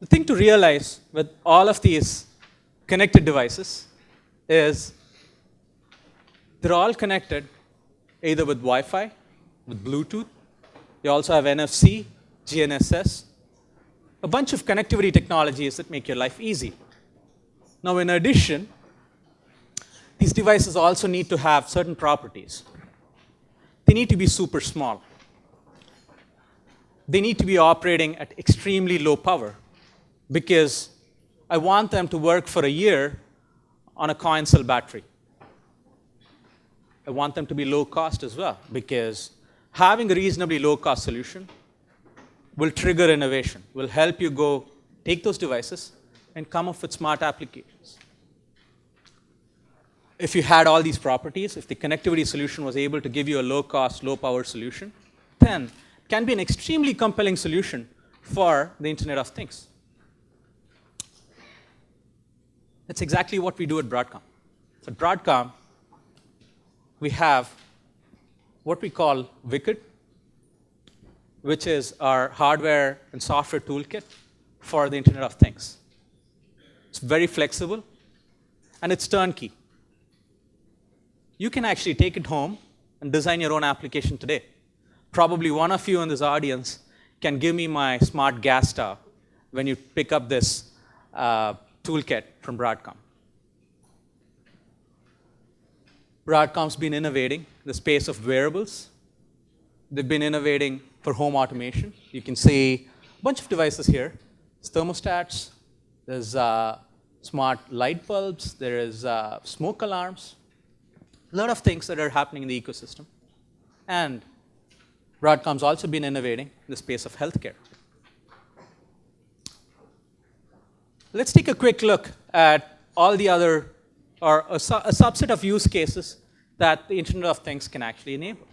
The thing to realize with all of these connected devices is they're all connected either with Wi-Fi, with Bluetooth. You also have NFC, GNSS, a bunch of connectivity technologies that make your life easy. Now, in addition, these devices also need to have certain properties. They need to be super small. They need to be operating at extremely low power because I want them to work for a year on a coin cell battery. I want them to be low cost as well because having a reasonably low cost solution will trigger innovation, will help you go take those devices and come up with smart applications. If you had all these properties, if the connectivity solution was able to give you a low cost, low power solution, then it can be an extremely compelling solution for the Internet of Things. That's exactly what we do at Broadcom. At Broadcom, we have what we call Wicked, which is our hardware and software toolkit for the Internet of Things. It's very flexible, and it's turnkey. You can actually take it home and design your own application today. Probably one of you in this audience can give me my smart gas stove when you pick up this toolkit from Broadcom. Broadcom's been innovating the space of wearables. They've been innovating for home automation. You can see a bunch of devices here. There's thermostats, there's smart light bulbs, there is smoke alarms, a lot of things that are happening in the ecosystem. And Broadcom's also been innovating in the space of healthcare. Let's take a quick look at all the other, or a subset of use cases that the Internet of Things can actually enable.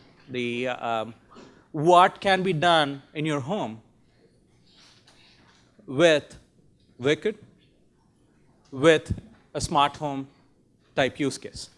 What can be done in your home with Wicked, with a smart home type use case.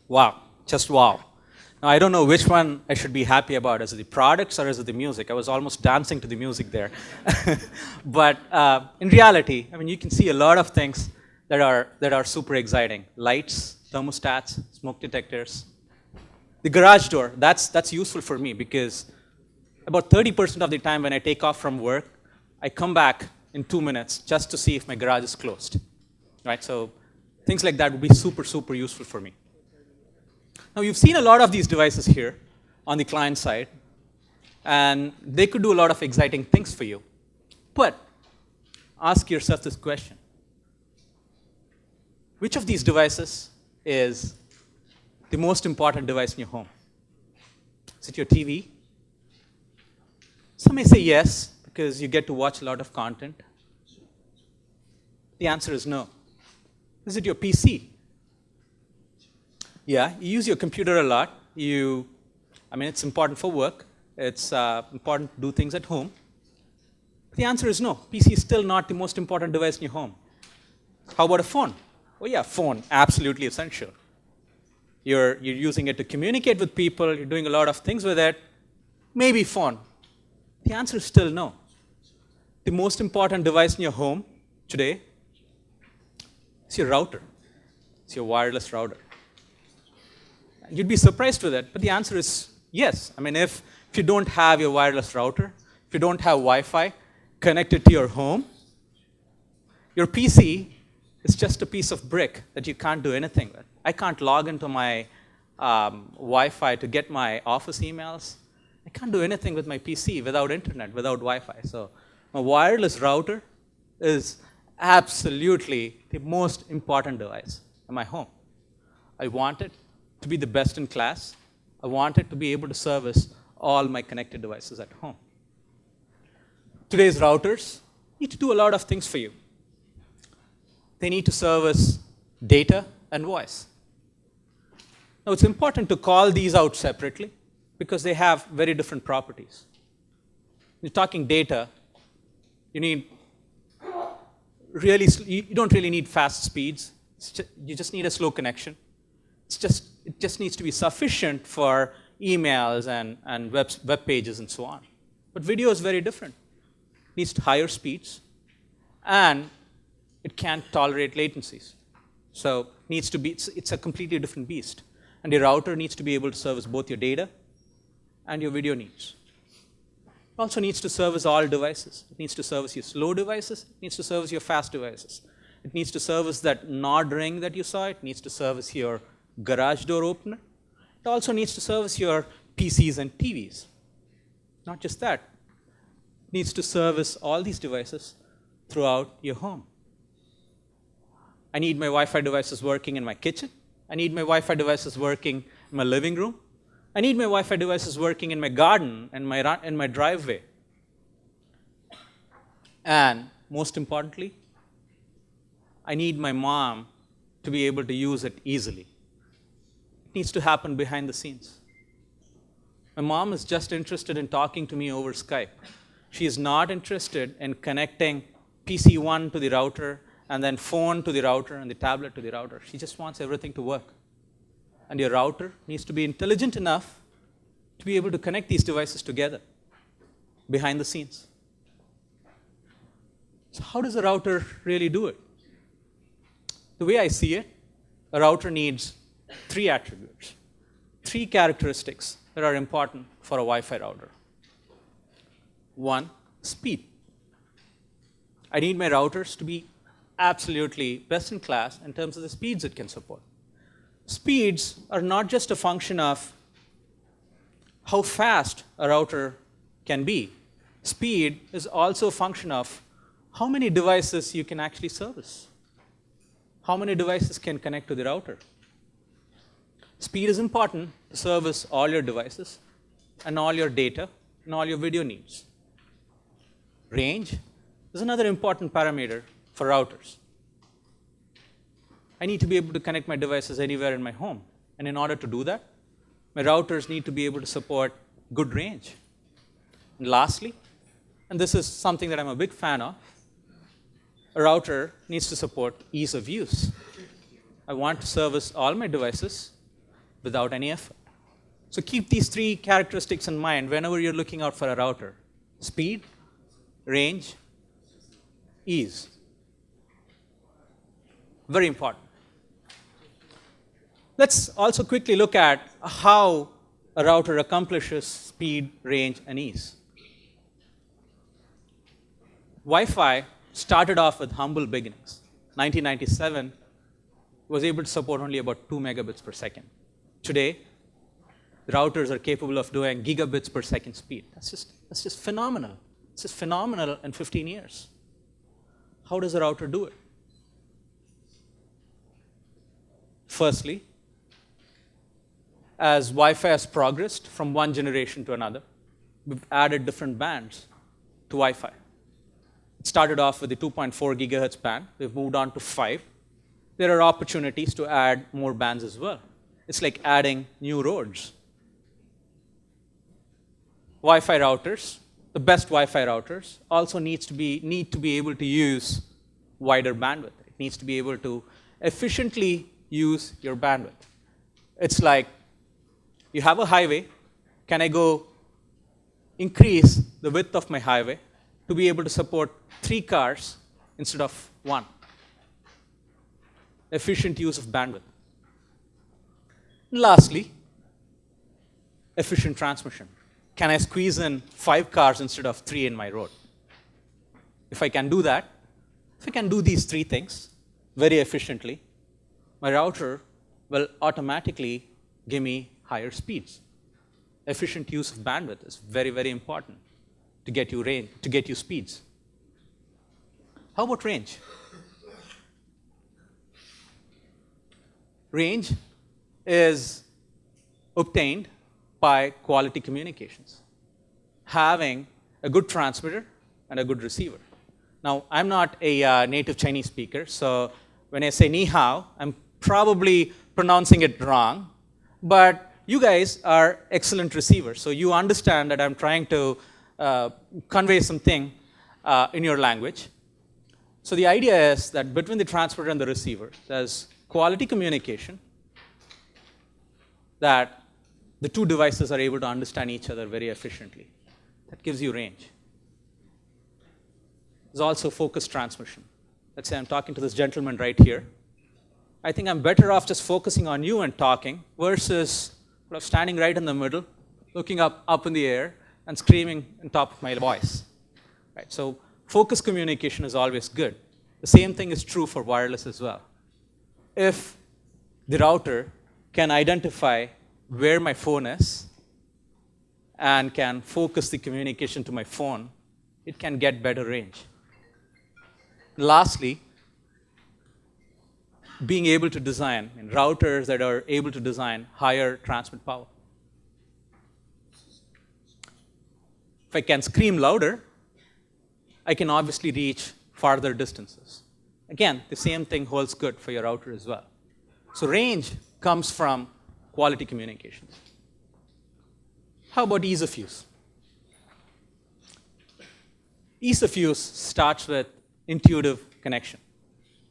Wow, just wow. Now, I don't know which one I should be happy about. Is it the products or is it the music? I was almost dancing to the music there. But in reality, I mean, you can see a lot of things that are super exciting. Lights, thermostats, smoke detectors. The garage door, that's useful for me because about 30% of the time when I take off from work, I come back in 2 minutes just to see if my garage is closed. Right? So things like that would be super, super useful for me. Now, you've seen a lot of these devices here on the client side, and they could do a lot of exciting things for you. But ask yourself this question. Which of these devices is the most important device in your home? Is it your TV? Some may say yes, because you get to watch a lot of content. The answer is no. Is it your PC? Yeah, you use your computer a lot. I mean, it's important for work. It's important to do things at home. The answer is no. PC is still not the most important device in your home. How about a phone? Oh yeah, phone, absolutely essential. You're using it to communicate with people. You're doing a lot of things with it. Maybe phone. The answer is still no. The most important device in your home today is your router. It's your wireless router. You'd be surprised with it, but the answer is yes. I mean, if you don't have your wireless router, if you don't have Wi-Fi connected to your home, your PC is just a piece of brick that you can't do anything with. I can't log into my Wi-Fi to get my office emails. I can't do anything with my PC without internet, without Wi-Fi. So a wireless router is absolutely the most important device in my home. I want it to be the best in class. I want it to be able to service all my connected devices at home. Today's routers need to do a lot of things for you. They need to service data and voice. Now, it's important to call these out separately because they have very different properties. When you're talking data, you don't really need fast speeds. You just need a slow connection. It just needs to be sufficient for emails and web pages and so on. But video is very different. It needs higher speeds, and it can't tolerate latencies. So it's a completely different beast. And your router needs to be able to service both your data and your video needs. It also needs to service all devices. It needs to service your slow devices. It needs to service your fast devices. It needs to service that nod ring that you saw. It needs to service your garage door opener. It also needs to service your PCs and TVs. Not just that. It needs to service all these devices throughout your home. I need my Wi-Fi devices working in my kitchen. I need my Wi-Fi devices working in my living room. I need my Wi-Fi devices working in my garden and in my driveway. And most importantly, I need my mom to be able to use it easily. It needs to happen behind the scenes. My mom is just interested in talking to me over Skype. She is not interested in connecting PC1 to the router and then phone to the router and the tablet to the router. She just wants everything to work. And your router needs to be intelligent enough to be able to connect these devices together behind the scenes. So how does a router really do it? The way I see it, a router needs 3 attributes, 3 characteristics that are important for a Wi-Fi router. 1, speed. I need my routers to be absolutely best in class in terms of the speeds it can support. Speeds are not just a function of how fast a router can be. Speed is also a function of how many devices you can actually service. How many devices can connect to the router? Speed is important to service all your devices and all your data and all your video needs. Range is another important parameter for routers. I need to be able to connect my devices anywhere in my home. And in order to do that, my routers need to be able to support good range. And lastly, and this is something that I'm a big fan of, a router needs to support ease of use. I want to service all my devices without any effort. So keep these three characteristics in mind whenever you're looking out for a router: speed, range, ease. Very important. Let's also quickly look at how a router accomplishes speed, range, and ease. Wi-Fi started off with humble beginnings. 1997 was able to support only about 2 megabits per second. Today, the routers are capable of doing gigabits per second speed. That's just phenomenal. It's just phenomenal in 15 years. How does a router do it? Firstly, as Wi-Fi has progressed from one generation to another, we've added different bands to Wi-Fi. It started off with the 2.4 gigahertz band. We've moved on to 5. There are opportunities to add more bands as well. It's like adding new roads. Wi-Fi routers, the best Wi-Fi routers, also need to be able to use wider bandwidth. It needs to be able to efficiently use your bandwidth. It's like you have a highway. Can I go increase the width of my highway to be able to support 3 cars instead of 1? Efficient use of bandwidth. And lastly, efficient transmission. Can I squeeze in 5 cars instead of 3 in my road? If I can do that, if I can do these 3 things very efficiently, my router will automatically give me higher speeds. Efficient use of bandwidth is very, very important to get you range, to get you speeds. How about range? Range is obtained by quality communications, having a good transmitter and a good receiver. Now, I'm not a native Chinese speaker, so when I say ni hao, I'm probably pronouncing it wrong, but you guys are excellent receivers, so you understand that I'm trying to convey something in your language. So the idea is that between the transmitter and the receiver, there's quality communication, that the 2 devices are able to understand each other very efficiently. That gives you range. There's also focused transmission. Let's say I'm talking to this gentleman right here. I think I'm better off just focusing on you and talking versus standing right in the middle, looking up in the air, and screaming on top of my voice. Right? So focused communication is always good. The same thing is true for wireless as well. If the router can identify where my phone is and can focus the communication to my phone, it can get better range. Lastly, being able to design routers that are able to design higher transmit power. If I can scream louder, I can obviously reach farther distances. Again, the same thing holds good for your router as well. So range comes from quality communications. How about ease of use? Ease of use starts with intuitive connection.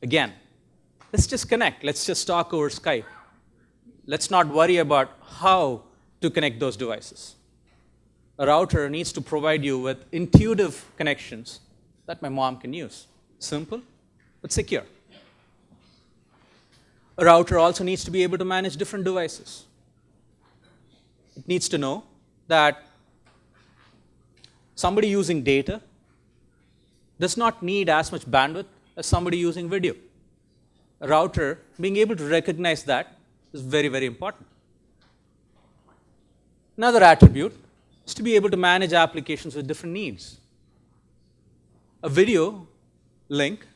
Again, let's just connect. Let's just talk over Skype. Let's not worry about how to connect those devices. A router needs to provide you with intuitive connections that my mom can use. Simple, but secure. A router also needs to be able to manage different devices. It needs to know that somebody using data does not need as much bandwidth as somebody using video. A router being able to recognize that is very, very important. Another attribute is to be able to manage applications with different needs. A video link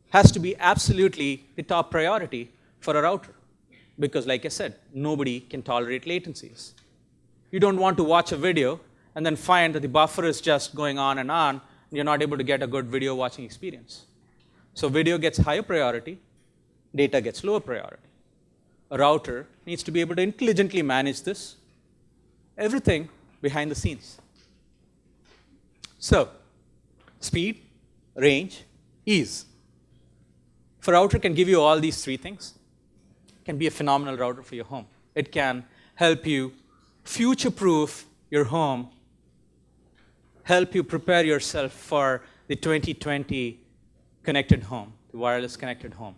has to be absolutely the top priority for a router because, like I said, nobody can tolerate latencies. You don't want to watch a video and then find that the buffer is just going on, and you're not able to get a good video watching experience. So video gets higher priority, data gets lower priority. A router needs to be able to intelligently manage this, everything behind the scenes. So, speed, range, ease. If a router can give you all these 3 things, it can be a phenomenal router for your home. It can help you future-proof your home, help you prepare yourself for the 2020 connected home, the wireless connected home.